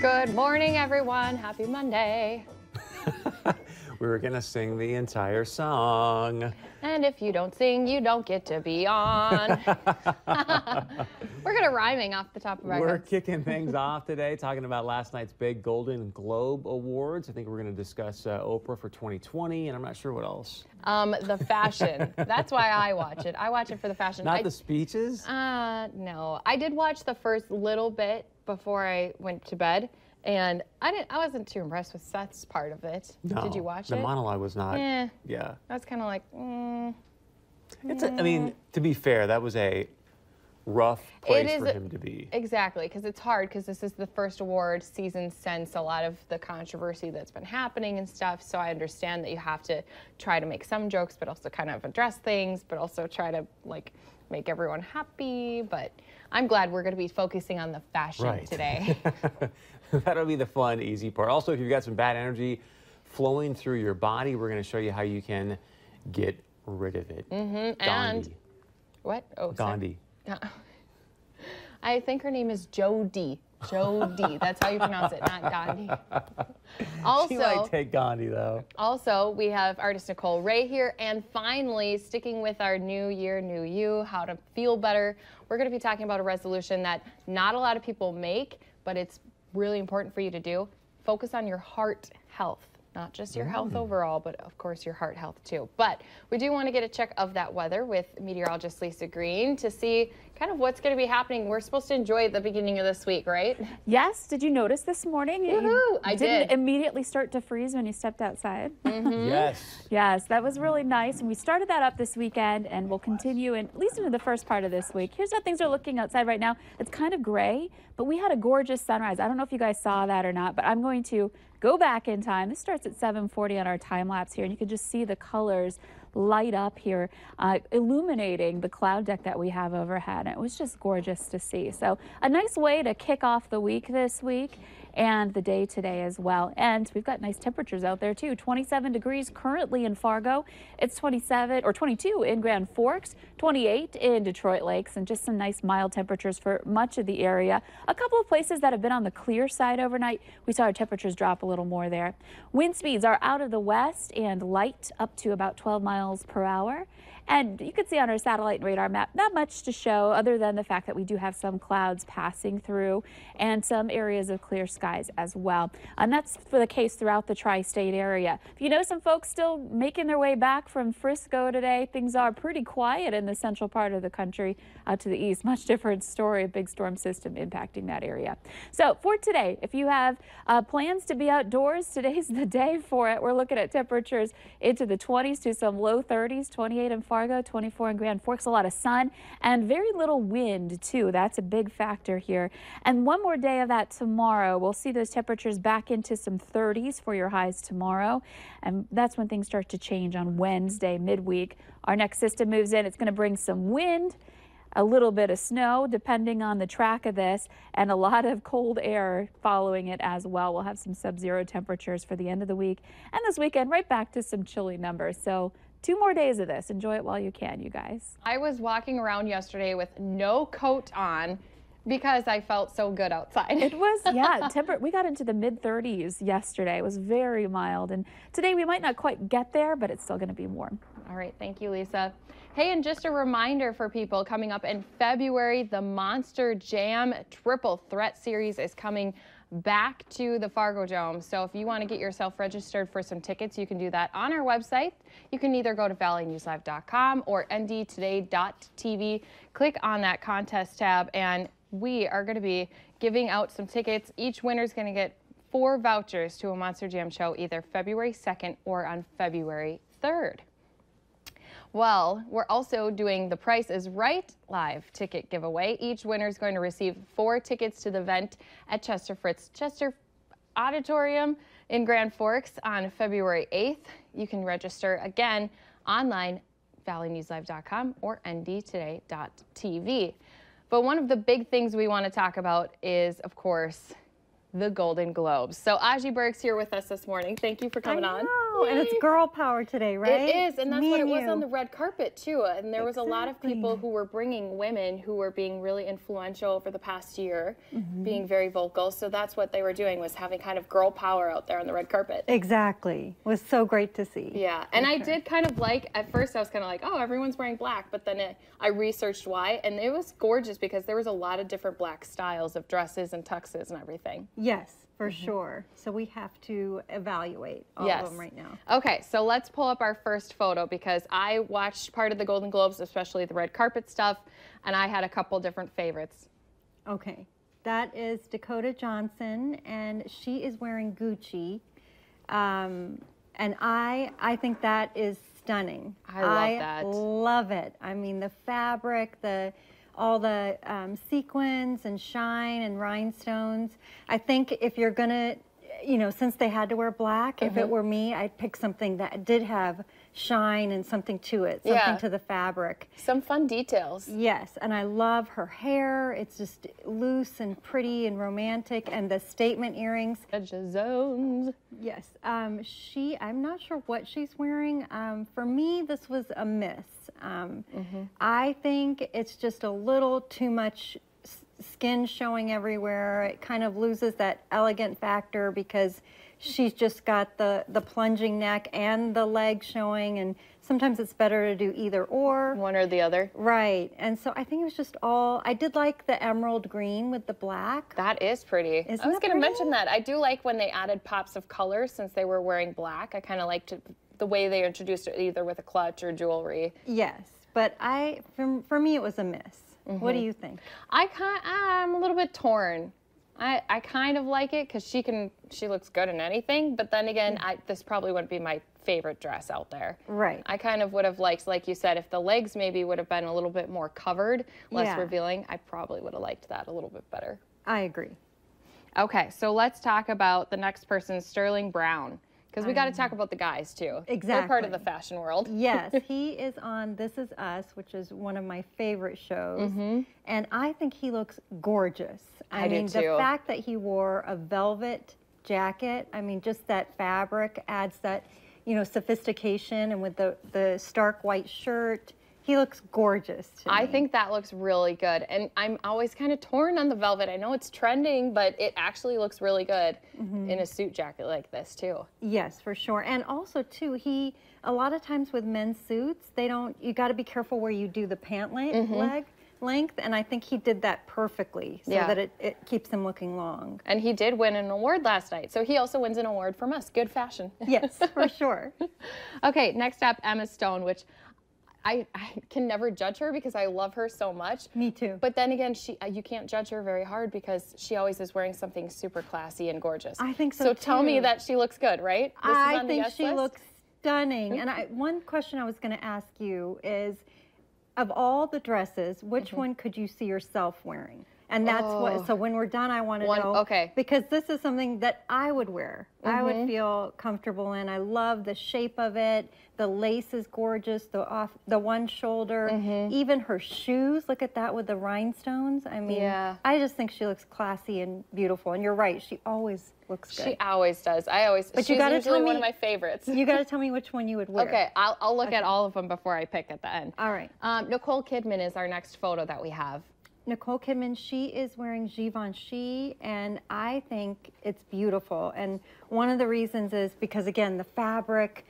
Good morning, everyone. Happy Monday. We were going to sing the entire song. And if you don't sing, you don't get to be on. We're good at rhyming off the top of our heads. We're kicking things off today, talking about last night's big Golden Globe Awards. I think we're going to discuss Oprah for 2020, and I'm not sure what else. The fashion. That's why I watch it. I watch it for the fashion. Not the speeches? No. I did watch the first little bit before I went to bed. And I wasn't too impressed with Seth's part of it. No, Did you watch the it? The monologue was not. Yeah. That's kind of like, I mean, to be fair, that was a rough place for him to be. Exactly, because it's hard, because this is the first award season since a lot of the controversy that's been happening and stuff. So I understand that you have to try to make some jokes, but also kind of address things, but also try to like make everyone happy. But I'm glad we're going to be focusing on the fashion today. That'll be the fun, easy part. Also, if you've got some bad energy flowing through your body, we're going to show you how you can get rid of it. And what? Oh, Gandhi. I think her name is Jodie. Jodie. That's how you pronounce it, not Gandhi. Also, she might take Gandhi, though. Also, we have artist Nicole Ray here. And finally, sticking with our new year, new you, how to feel better, we're going to be talking about a resolution that not a lot of people make, but it's really important for you to do. Focus on your heart health. Not just your health overall, but of course your heart health too. But we do want to get a check of that weather with meteorologist Lisa Green to see kind of what's going to be happening. We're supposed to enjoy the beginning of this week, right? Yes. Did you notice this morning? Woohoo! I did. Didn't immediately start to freeze when you stepped outside? Yes. Yes, that was really nice. And we started that up this weekend, and we'll continue at least into the first part of this week. Here's how things are looking outside right now. It's kind of gray, but we had a gorgeous sunrise. I don't know if you guys saw that or not, but I'm going to go back in time. This starts at 7:40 on our time lapse here, and you can just see the colors light up here, illuminating the cloud deck that we have overhead. It was just gorgeous to see. So a nice way to kick off the week this week and the day today as well. And we've got nice temperatures out there too. 27 degrees currently in Fargo. It's 27 or 22 in Grand Forks, 28 in Detroit Lakes, and just some nice mild temperatures for much of the area. A couple of places that have been on the clear side overnight, we saw our temperatures drop a little more there. Wind speeds are out of the west and light up to about 12 miles per hour. And you can see on our satellite and radar map, not much to show other than the fact that we do have some clouds passing through and some areas of clear skies as well. And that's for the case throughout the tri-state area. If you know some folks still making their way back from Frisco today, things are pretty quiet in the central part of the country out to the east. Much different story, a big storm system impacting that area. So for today, if you have plans to be outdoors, today's the day for it. We're looking at temperatures into the 20s to some low 30s, 28 in Fargo, 24 in Grand Forks, a lot of sun and very little wind too. That's a big factor here. And one more day of that tomorrow. We'll see those temperatures back into some 30s for your highs tomorrow. And that's when things start to change on Wednesday, midweek. Our next system moves in. It's going to bring some wind, a little bit of snow depending on the track of this, and a lot of cold air following it as well. We'll have some sub-zero temperatures for the end of the week and this weekend right back to some chilly numbers. So 2 more days of this. Enjoy it while you can, you guys. I was walking around yesterday with no coat on because I felt so good outside. It was, yeah, we got into the mid-30s yesterday. It was very mild. And today we might not quite get there, but it's still going to be warm. All right. Thank you, Lisa. Hey, and just a reminder for people coming up in February, the Monster Jam Triple Threat Series is coming back to the Fargo Dome. So if you want to get yourself registered for some tickets, you can do that on our website. You can either go to valleynewslive.com or ndtoday.tv. Click on that contest tab, and we are going to be giving out some tickets. Each winner is going to get 4 vouchers to a Monster Jam show either February 2nd or on February 3rd. Well, we're also doing the Price is Right live ticket giveaway. Each winner is going to receive 4 tickets to the event at Chester Auditorium in Grand Forks on February 8th. You can register again online, valleynewslive.com or ndtoday.tv. But one of the big things we want to talk about is, of course, the Golden Globes. So Aji Berg's here with us this morning. Thank you for coming on. know, and it's girl power today, right? It is, and that's Me what it and was you. on the red carpet too. And there was a lot of Exactly. people who were bringing women who were being really influential over the past year, being very vocal. So that's what they were doing, was having kind of girl power out there on the red carpet. Exactly. It was so great to see. Yeah, and I did kind of like, at first I was kind of like, oh, everyone's wearing black, but then I researched why, and it was gorgeous because there was a lot of different black styles of dresses and tuxes and everything. Yes, for sure. So we have to evaluate all of them right now. Okay, so let's pull up our first photo because I watched part of the Golden Globes, especially the red carpet stuff, and I had a couple different favorites. Okay, that is Dakota Johnson, and she is wearing Gucci, and I think that is stunning. I love it. I mean, the fabric, all the sequins and shine and rhinestones. I think if you're gonna, you know, since they had to wear black, if it were me, I'd pick something that did have shine and something to it, something to the fabric. Some fun details. Yes, and I love her hair. It's just loose and pretty and romantic, and the statement earrings. Zones. Yes, I'm not sure what she's wearing. For me, this was a miss. I think it's just a little too much skin showing everywhere. It kind of loses that elegant factor because she's just got the plunging neck and the leg showing, and sometimes it's better to do either or. One or the other. Right, and so I think it was just all, I did like the emerald green with the black. That is pretty. Isn't I was that going to pretty? mention that. I do like when they added pops of color since they were wearing black. I kind of liked the way they introduced it, either with a clutch or jewelry. Yes, but for me it was a miss. What do you think? I'm a little bit torn. I kind of like it because she looks good in anything, but then again, this probably wouldn't be my favorite dress out there. Right. I kind of would have liked, like you said, if the legs maybe would have been a little bit more covered, less revealing, I probably would have liked that a little bit better. I agree. Okay, so let's talk about the next person, Sterling Brown. Because we got to talk about the guys, too. Exactly. They're part of the fashion world. Yes, he is on This Is Us, which is one of my favorite shows. And I think he looks gorgeous. I mean, do too. the fact that he wore a velvet jacket, I mean, just that fabric adds that, you know, sophistication, and with the stark white shirt, he looks gorgeous to me. I think that looks really good. And I'm always kind of torn on the velvet. I know it's trending, but it actually looks really good in a suit jacket like this, too. Yes, for sure. And also, too, a lot of times with men's suits, you got to be careful where you do the pant leg length, and I think he did that perfectly so that it keeps him looking long. And he did win an award last night, so he also wins an award from us. Good fashion. Yes, for sure. Okay, next up, Emma Stone, which I can never judge her because I love her so much. Me too. But then again, you can't judge her very hard because she always is wearing something super classy and gorgeous. I think so, So tell me too. that she looks good, right? This is I on the think yes she list? looks stunning. And one question I was going to ask you is, of all the dresses, which one could you see yourself wearing? And that's so when we're done, I want to know. Okay. Because this is something that I would wear. I would feel comfortable in. I love the shape of it. The lace is gorgeous, the one shoulder. Even her shoes, look at that with the rhinestones. I mean, I just think she looks classy and beautiful. And you're right, she always looks good. She always does. But she's usually one of my favorites. You got to tell me which one you would wear. Okay, I'll look at all of them before I pick at the end. All right. Nicole Kidman is our next photo that we have. Nicole Kidman, she is wearing Givenchy, and I think it's beautiful. And one of the reasons is because, again, the fabric,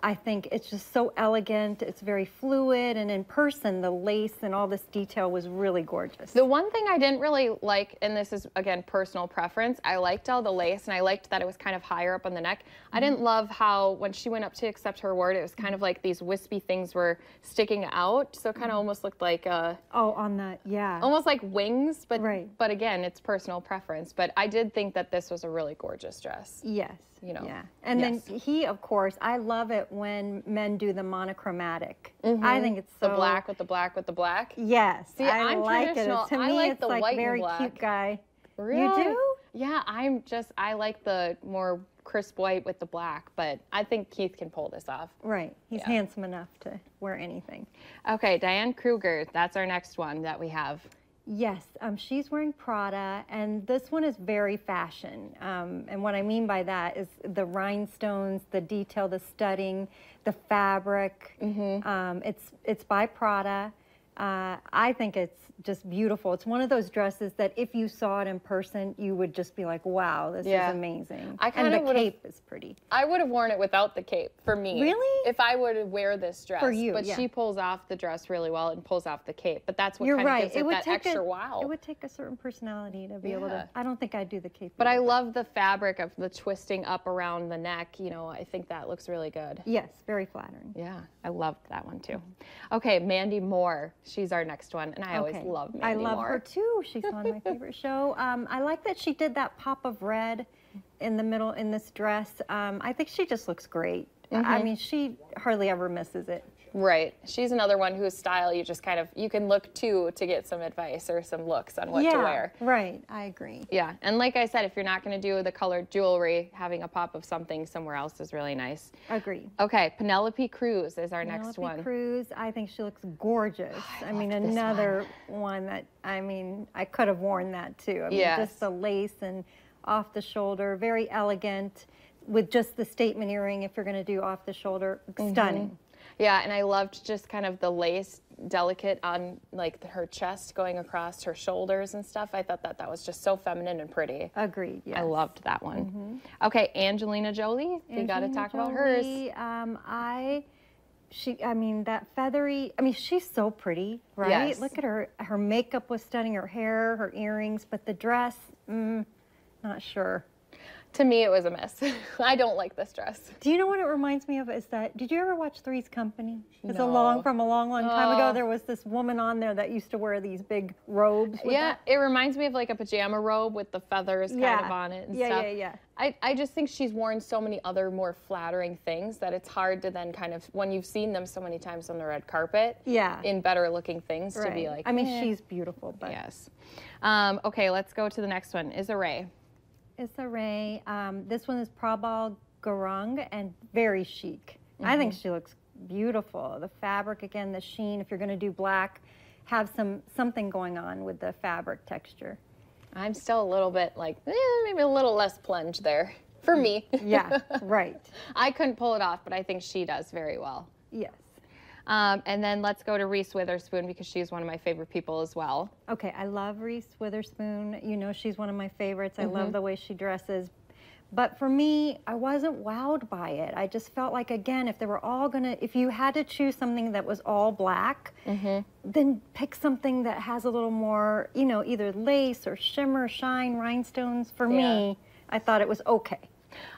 I think it's just so elegant. It's very fluid, and in person, the lace and all this detail was really gorgeous. The one thing I didn't really like, and this is, again, personal preference, I liked all the lace, and I liked that it was kind of higher up on the neck. I didn't love how, when she went up to accept her award, it was kind of like these wispy things were sticking out, so it kind of almost looked like almost like wings, but but again, it's personal preference. But I did think that this was a really gorgeous dress. Yes. You know. Yeah. And then he, of course, I love it when men do the monochromatic. I think it's so... The black with the black with the black? Yes. See, I I'm like traditional. it. To I me, like it's the like white very and black. cute guy. Really? You do? Yeah, I like the more crisp white with the black, but I think Keith can pull this off. Right. He's handsome enough to wear anything. Okay, Diane Kruger, that's our next one that we have. Yes, she's wearing Prada, and this one is very fashion. And what I mean by that is the rhinestones, the detail, the studding, the fabric. It's by Prada. I think it's just beautiful. It's one of those dresses that if you saw it in person, you would just be like, wow, this is amazing. And the cape is pretty. I would have worn it without the cape, for me. Really? If I would wear this dress. For you, but she pulls off the dress really well and pulls off the cape. But that's what kind of gives it that extra wow. It would take a certain personality to be able to, I don't think I'd do the cape. But I love the fabric of the twisting up around the neck. You know, I think that looks really good. Yes, very flattering. Yeah, I loved that one too. Okay, Mandy Moore. She's our next one, and I always love Mandy Moore. I love her too. She's on my favorite show. I like that she did that pop of red in the middle in this dress. I think she just looks great. I mean, she hardly ever misses it. Right. She's another one whose style you just kind of, you can look to get some advice or some looks on what to wear. Right. I agree. Yeah. And like I said, if you're not going to do the colored jewelry, having a pop of something somewhere else is really nice. Agree. Okay. Penelope Cruz is our next one. Penelope Cruz, I think she looks gorgeous. I mean, another one that, I mean, I could have worn that too. I mean, just the lace and off the shoulder, very elegant with just the statement earring if you're going to do off the shoulder. Stunning. Yeah, and I loved just kind of the lace, delicate on like her chest going across her shoulders and stuff. I thought that was just so feminine and pretty. Agreed, yes. I loved that one. Okay, Angelina Jolie, we got to talk about hers. I mean, that feathery, I mean, she's so pretty, right? Yes. Look at her. Her makeup was stunning, her hair, her earrings, but the dress, not sure. To me, it was a miss. I don't like this dress. Do you know what it reminds me of? Is that, did you ever watch Three's Company? It's No. from a long, long time ago. There was this woman on there that used to wear these big robes. It reminds me of like a pajama robe with the feathers kind of on it and stuff. Yeah. I just think she's worn so many other more flattering things that it's hard to then kind of, when you've seen them so many times on the red carpet, in better looking things, to be like, I mean, she's beautiful, but. Yes. Okay, let's go to the next one. Issa Rae. Issa Rae. This one is Prabal Gurung and very chic. I think she looks beautiful. The fabric, again, the sheen. If you're going to do black, have something going on with the fabric texture. I'm still a little bit like, maybe a little less plunge there for me. Yeah, right. I couldn't pull it off, but I think she does very well. Yes. And then let's go to Reese Witherspoon because she's one of my favorite people as well. Okay, I love Reese Witherspoon. You know, she's one of my favorites. I love the way she dresses. But for me, I wasn't wowed by it. I just felt like, again, if they were all if you had to choose something that was all black, then pick something that has a little more, you know, either lace or shimmer, shine, rhinestones. For me, I thought it was okay.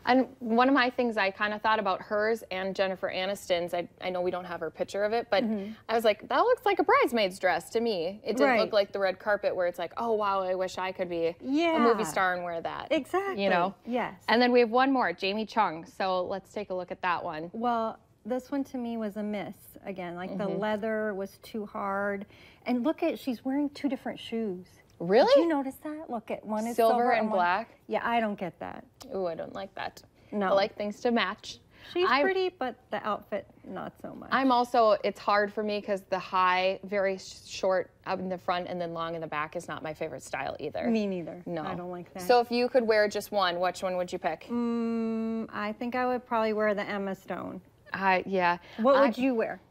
And one of my things I kind of thought about hers and Jennifer Aniston's, I know we don't have her picture of it, but I was like, that looks like a bridesmaid's dress to me. It didn't look like the red carpet where it's like, oh, wow, I wish I could be a movie star and wear that. Exactly. You know? Yes. And then we have one more, Jamie Chung. So let's take a look at that one. Well, this one to me was a miss. Again, like the leather was too hard. And look at, she's wearing two different shoes. Really? Did you notice that? Look at one is silver and black. Yeah, I don't get that. Ooh, I don't like that. No. I like things to match. She's pretty, but the outfit, not so much. I'm also, it's hard for me because the high, very short up in the front and then long in the back is not my favorite style either. Me neither. No. I don't like that. So if you could wear just one, which one would you pick? I think I would probably wear the Emma Stone. Yeah. What would you wear?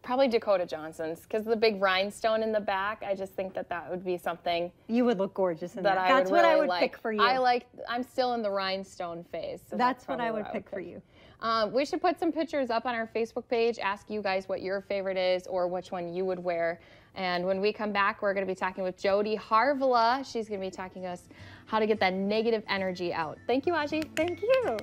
Probably Dakota Johnson's, because the big rhinestone in the back, I just think that would be something. You would look gorgeous in that. That's what I would pick for you. I'm still in the rhinestone phase. So that's what I would pick for you. We should put some pictures up on our Facebook page, ask you guys what your favorite is or which one you would wear. And when we come back, we're going to be talking with Jody Harvilla. She's going to be talking to us how to get that negative energy out. Thank you, Aji. Thank you.